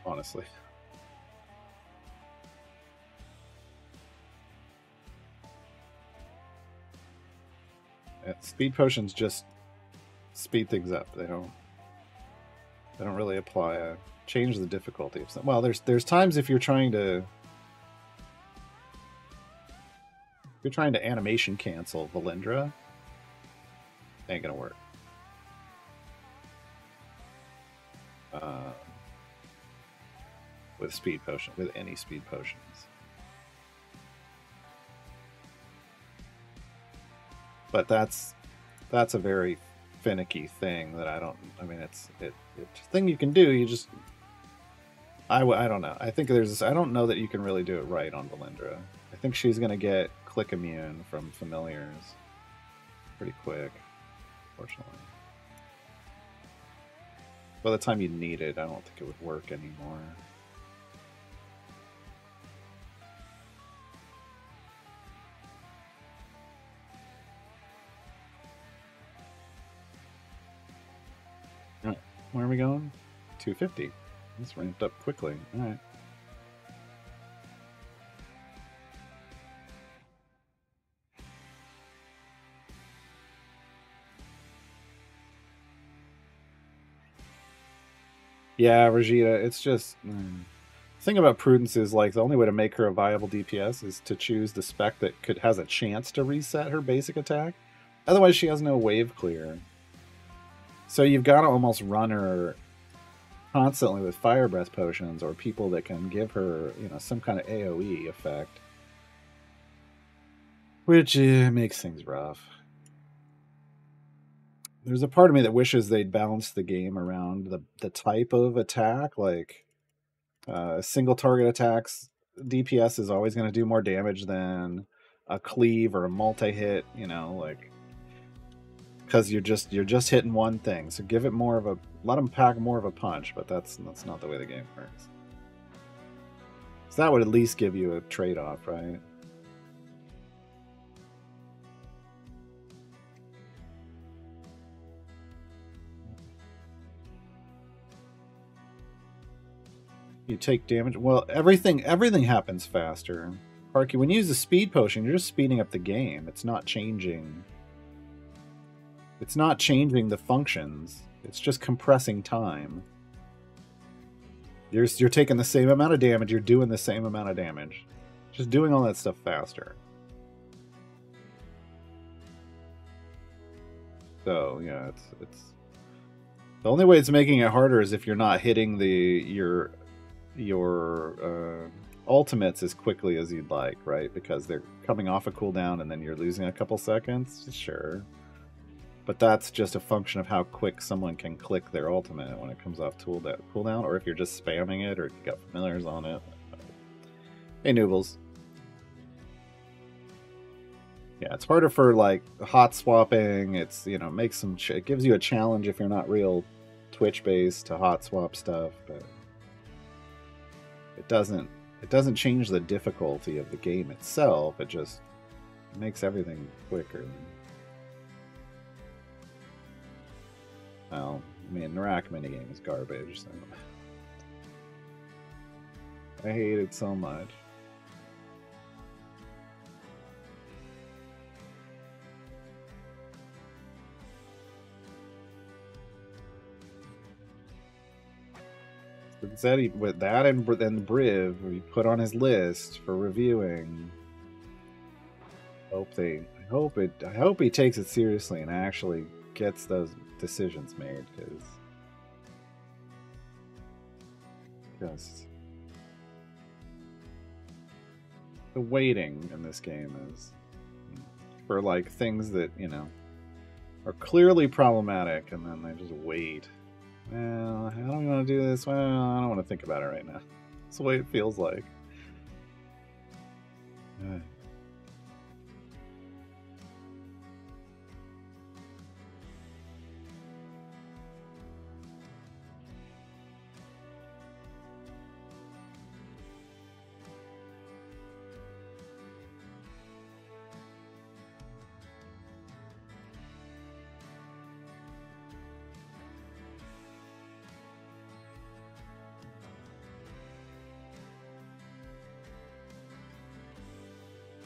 honestly. Speed potions just speed things up. They don't really apply a change the difficulty of some. Well, there's times if you're trying to animation cancel Valindra, ain't gonna work. With speed potion, with any speed potions. But that's a very finicky thing that I mean, it's a thing you can do. You just I don't know. I think I don't know that you can really do it right on Valindra. I think she's gonna get click immune from familiars pretty quick, fortunately. By the time you need it, I don't think it would work anymore. Where are we going? 250. This ramped up quickly. All right. Yeah, Regita, it's just... The thing about Prudence is, like, the only way to make her a viable DPS is to choose the spec that has a chance to reset her basic attack. Otherwise, she has no wave clear. So you've got to almost run her constantly with fire breath potions or people that can give her, some kind of AoE effect, which makes things rough. There's a part of me that wishes they'd balance the game around the type of attack, like single target attacks. DPS is always going to do more damage than a cleave or a multi-hit, like, because you're just hitting one thing. So give it more of let them pack more of a punch, but that's not the way the game works. So that would at least give you a trade-off, right? You take damage. Well, everything happens faster. Parky, when you use the speed potion, you're just speeding up the game. It's not changing. It's not changing the functions. It's just compressing time. You're taking the same amount of damage. You're doing the same amount of damage. Just doing all that stuff faster. So yeah, it's the only way it's making it harder is if you're not hitting your ultimates as quickly as you'd like, right? Because they're coming off a cooldown and then you're losing a couple seconds. Sure. But that's just a function of how quick someone can click their ultimate when it comes off cooldown, or if you're just spamming it, or if you got familiars on it. Hey, Noobles. Yeah, it's harder for like hot swapping. It's makes it gives you a challenge if you're not real Twitch based to hot swap stuff, but it doesn't change the difficulty of the game itself. It just makes everything quicker. Well, I mean, Narak minigame is garbage, so I hate it so much. Zeddy, with that and then Briv, we put on his list for reviewing. I hope he takes it seriously and actually gets those decisions made, because the waiting in this game is for like things that are clearly problematic, and then they just wait. Well, how do we want to do this? Well, I don't want to think about it right now. That's the way it feels like.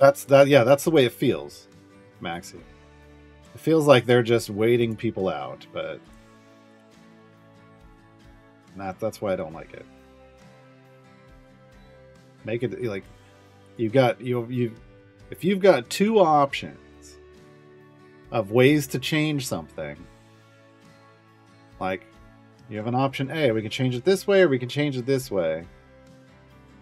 Yeah, that's the way it feels, Maxie. It feels like they're just waiting people out, but that's why I don't like it. Make it like you if you've got two options of ways to change something, like you have an option A, we can change it this way or we can change it this way.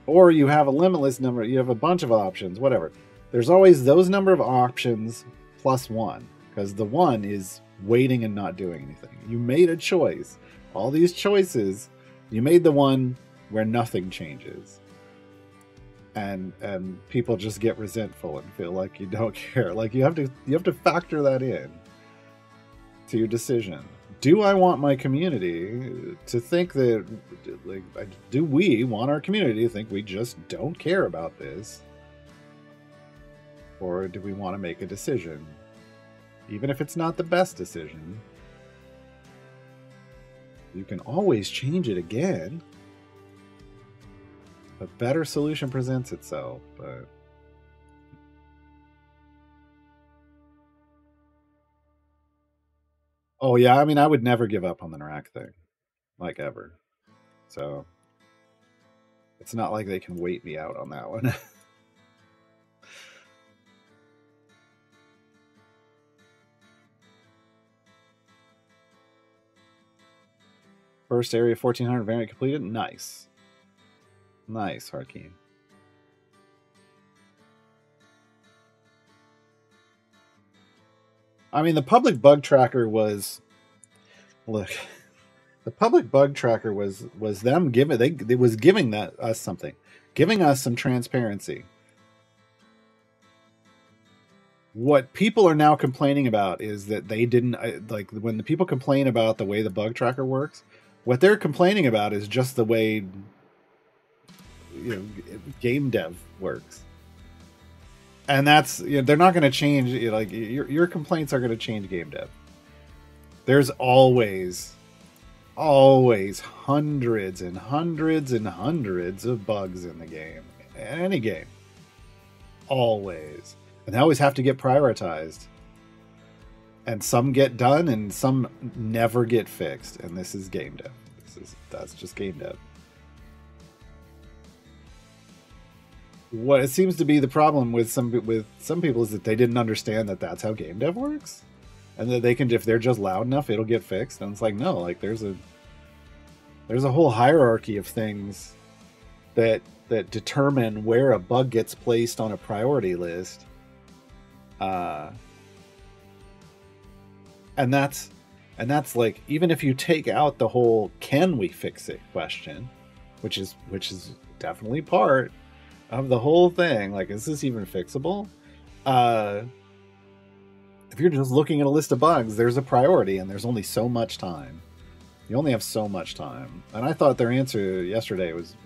Or you have a limitless number, you have a bunch of options, whatever. There's always those number of options plus one, because the one is waiting and not doing anything. You made a choice. All these choices, you made the one where nothing changes. And people just get resentful and feel like you don't care. Like you have to factor that in to your decision. Do I want my community to think that, like, do we want our community to think we just don't care about this? Or do we want to make a decision? Even if it's not the best decision, you can always change it again. A better solution presents itself, but oh yeah, I mean, I would never give up on the Narak thing, like ever. So it's not like they can wait me out on that one. First area 1400 variant completed. Nice. Nice, Harkeen. I mean, the public bug tracker was... Look, the public bug tracker was them giving... It was giving us something. Giving us some transparency. What people are now complaining about is that they didn't... Like, when the people complain about the way the bug tracker works, what they're complaining about is just the way... game dev works, and that's they're not going to change. Like your complaints are going to change game dev. There's always hundreds and hundreds and hundreds of bugs in the game, any game, always, and they always have to get prioritized. And some get done, and some never get fixed. And this is game dev. That's just game dev. What it seems to be the problem with some people is that they didn't understand that that's how game dev works, and that they can, if they're just loud enough, it'll get fixed. And it's like, no, like there's a whole hierarchy of things that determine where a bug gets placed on a priority list, and that's like, even if you take out the whole "can we fix it" question, which is definitely part of the whole thing, like, is this even fixable? If you're just looking at a list of bugs, there's a priority, and there's only so much time. You only have so much time. And I thought their answer yesterday was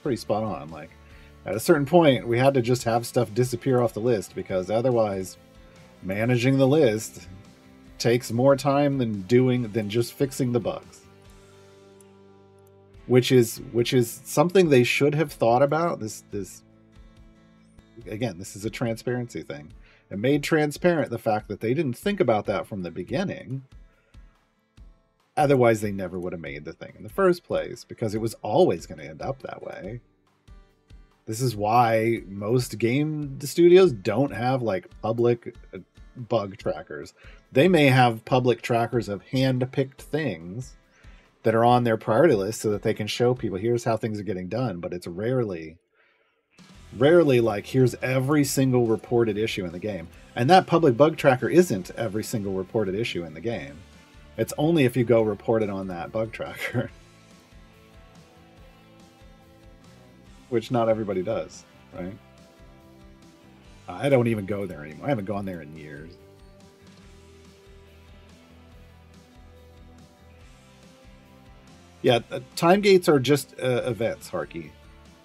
pretty spot on. Like, at a certain point, we had to just have stuff disappear off the list, because otherwise managing the list takes more time than just fixing the bugs. Which is something they should have thought about. This again, this is a transparency thing. It made transparent the fact that they didn't think about that from the beginning. Otherwise, they never would have made the thing in the first place, because it was always going to end up that way. This is why most game studios don't have like public bug trackers. They may have public trackers of hand-picked things that are on their priority list so that they can show people, here's how things are getting done, but it's rarely like, here's every single reported issue in the game. And that public bug tracker isn't every single reported issue in the game. It's only if you go report it on that bug tracker. Which not everybody does, right? I don't even go there anymore. I haven't gone there in years. Yeah, time gates are just events, Harky.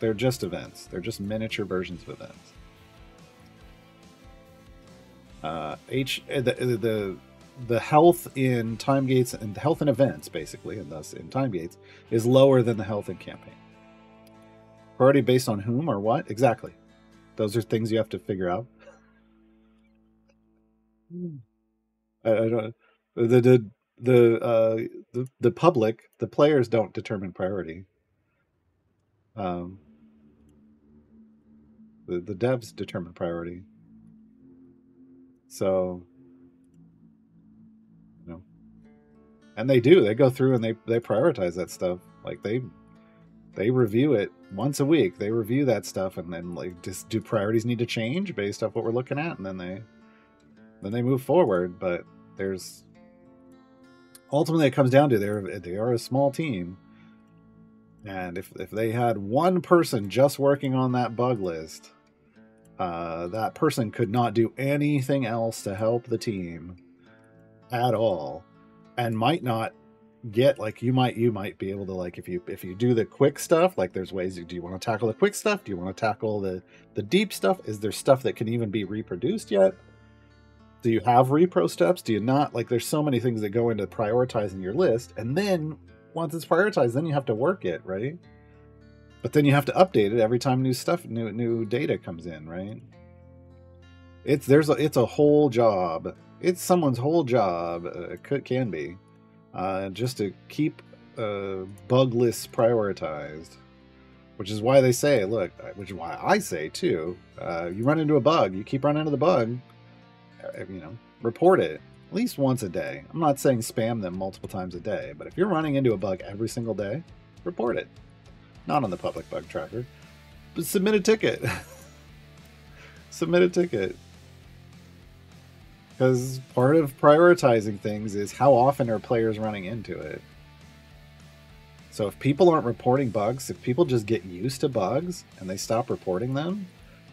They're just events. They're just miniature versions of events. The health in time gates, and the health in events, basically, and thus in time gates, is lower than the health in campaign. Priority based on whom or what? Exactly. Those are things you have to figure out. I don't. The public, the players don't determine priority. Um, the devs determine priority. So, you know, and they do. They go through and they prioritize that stuff. Like they review it once a week. They review that stuff and then like just do priorities need to change based off what we're looking at, and then they move forward. But there's ultimately it comes down to they are a small team, and if they had one person just working on that bug list, that person could not do anything else to help the team at all, and might not get like you might be able to like if you do the quick stuff, like there's ways do you want to tackle the quick stuff, do you want to tackle the deep stuff, is there stuff that can even be reproduced yet, do you have repro steps, do you not, like there's so many things that go into prioritizing your list, and then once it's prioritized then you have to work it, right? But then you have to update it every time new data comes in, right? It's a whole job, it's someone's whole job, can be, just to keep bug lists prioritized. Which is why they say, look, which is why I say too, you run into a bug, you keep running into the bug, report it at least once a day. I'm not saying spam them multiple times a day, but if you're running into a bug every single day, report it. Not on the public bug tracker, but submit a ticket. Submit a ticket. Because part of prioritizing things is how often are players running into it. So if people aren't reporting bugs, if people just get used to bugs and they stop reporting them,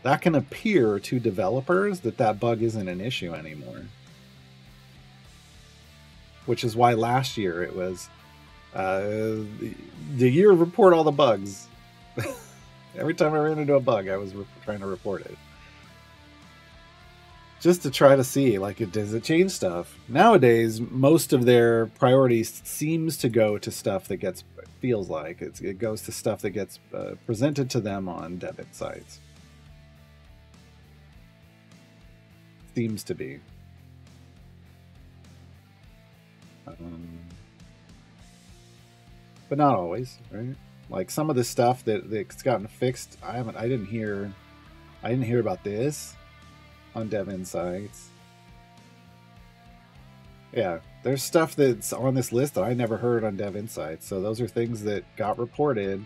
that can appear to developers that bug isn't an issue anymore. Which is why last year it was the year of report all the bugs. Every time I ran into a bug, I was trying to report it. Just to try to see, like, does it change stuff? Nowadays, most of their priorities seems to go to stuff that feels like it goes to stuff that gets presented to them on dev sites. Seems to be. But not always, right? Like some of the stuff that's gotten fixed, I didn't hear about this on Dev Insights. Yeah, there's stuff that's on this list that I never heard on Dev Insights. So those are things that got reported,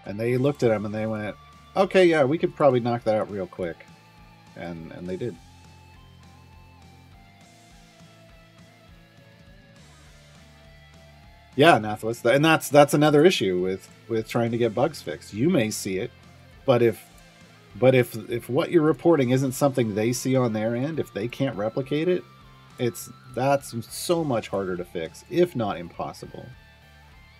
and they looked at them and they went, "Okay, yeah, we could probably knock that out real quick," and they did. Yeah, Nathless, and that's another issue with trying to get bugs fixed. You may see it, but if what you're reporting isn't something they see on their end, if they can't replicate it, that's so much harder to fix, if not impossible.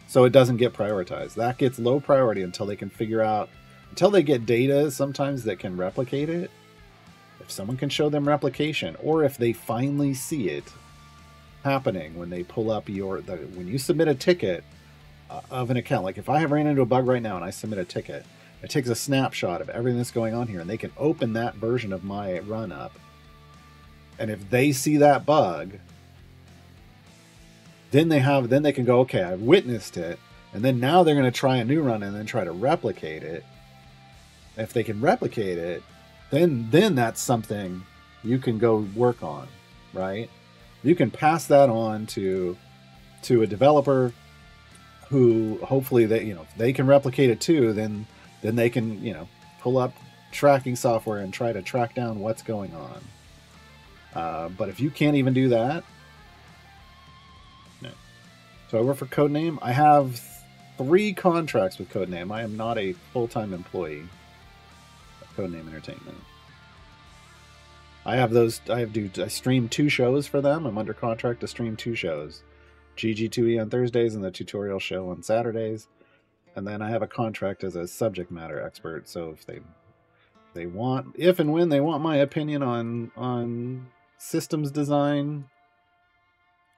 So it doesn't get prioritized. That gets low priority until they can figure out, until they get data sometimes that can replicate it. If someone can show them replication, or if they finally see it happening when they pull up when you submit a ticket of an account, like if I have ran into a bug right now and I submit a ticket, it takes a snapshot of everything that's going on here, and they can open that version of my run up. And if they see that bug, then they can go, okay, I've witnessed it, and then now they're going to try a new run and then try to replicate it. If they can replicate it, then that's something you can go work on, right? You can pass that on to a developer who hopefully if they can replicate it too, then they can pull up tracking software and try to track down what's going on. But if you can't even do that, no. So I work for Codename. I have 3 contracts with Codename. I am not a full-time employee of Codename Entertainment. I stream 2 shows for them. I'm under contract to stream 2 shows. GG2E on Thursdays and the tutorial show on Saturdays. And then I have a contract as a subject matter expert. So if and when they want my opinion on systems design,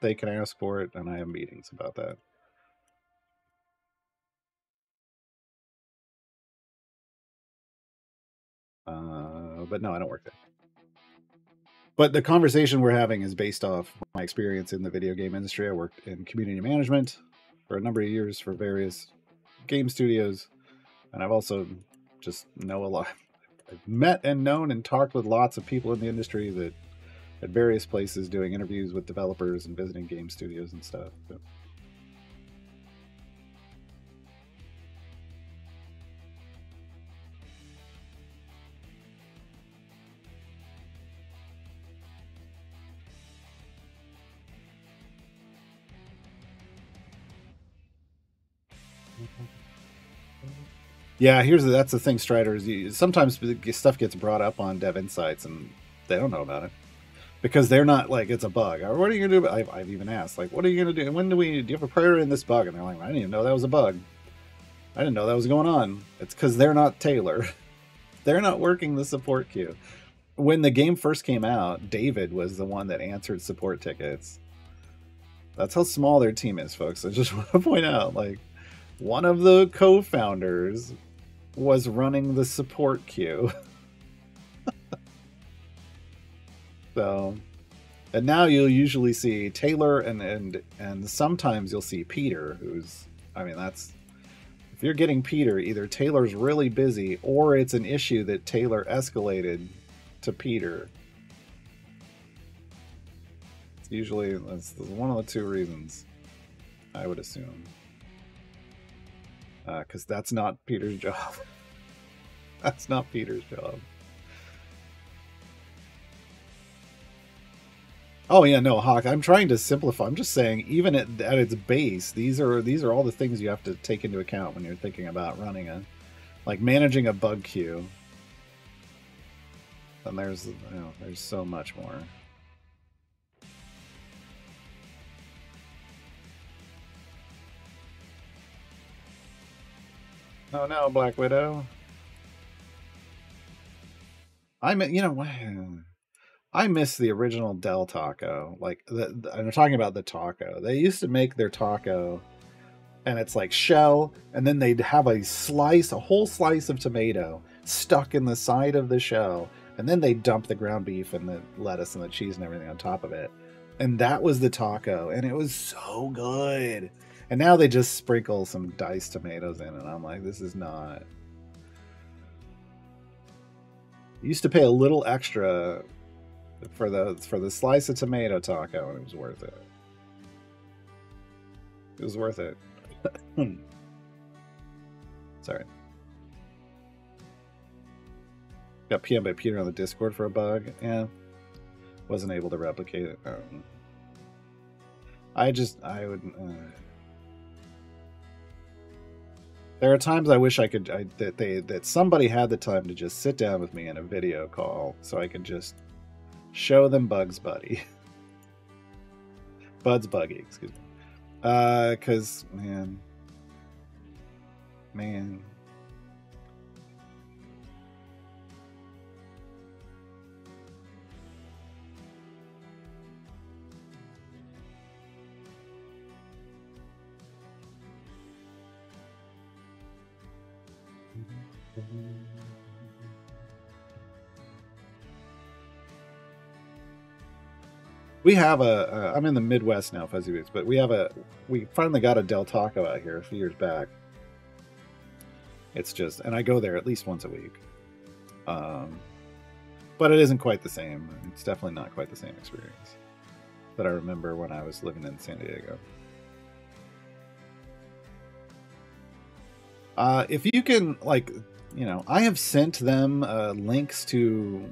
they can ask for it, and I have meetings about that. But no, I don't work there. But the conversation we're having is based off my experience in the video game industry. I worked in community management for a number of years for various game studios, and I've also just know a lot. I've met and known and talked with lots of people in the industry that at various places doing interviews with developers and visiting game studios and stuff. So. Yeah, that's the thing, Striders. Sometimes stuff gets brought up on Dev Insights and they don't know about it because they're not like it's a bug. Or what are you gonna do? I've even asked, like, what are you gonna do? Do you have a priority in this bug? And they're like, I didn't even know that was a bug. I didn't know that was going on. It's because they're not Taylor. They're not working the support queue. When the game first came out, David was the one that answered support tickets. That's how small their team is, folks. I just want to point out, like, one of the co-founders was running the support queue. So, and now you'll usually see Taylor and sometimes you'll see Peter, who's, I mean, that's, if you're getting Peter, either Taylor's really busy or it's an issue that Taylor escalated to Peter. It's usually, that's one of the two reasons, I would assume. Because that's not Peter's job. That's not Peter's job. Oh yeah, no, Hawk. I'm trying to simplify. I'm just saying, even at its base, these are all the things you have to take into account when you're thinking about running like managing a bug queue. And there's so much more. Oh no, Black Widow. I miss the original Del Taco. Like I'm talking about the taco. They used to make their taco, and it's like shell, and then they'd have a whole slice of tomato stuck in the side of the shell, and then they'd dump the ground beef and the lettuce and the cheese and everything on top of it, and that was the taco, and it was so good. And now they just sprinkle some diced tomatoes in, and I'm like, this is not. You used to pay a little extra for the slice of tomato taco, and it was worth it. It was worth it. Sorry. Got PM'd by Peter on the Discord for a bug. Yeah. Wasn't able to replicate it. I would. There are times I wish I could that somebody had the time to just sit down with me in a video call so I could just show them Bugs Buddy. Bud's Buggy, excuse me. Cause man. We have I'm in the Midwest now, Fuzzy Boots, but we finally got a Del Taco out here a few years back. It's just, and I go there at least once a week. But it isn't quite the same. It's definitely not quite the same experience that I remember when I was living in San Diego. If you can, like, I have sent them links to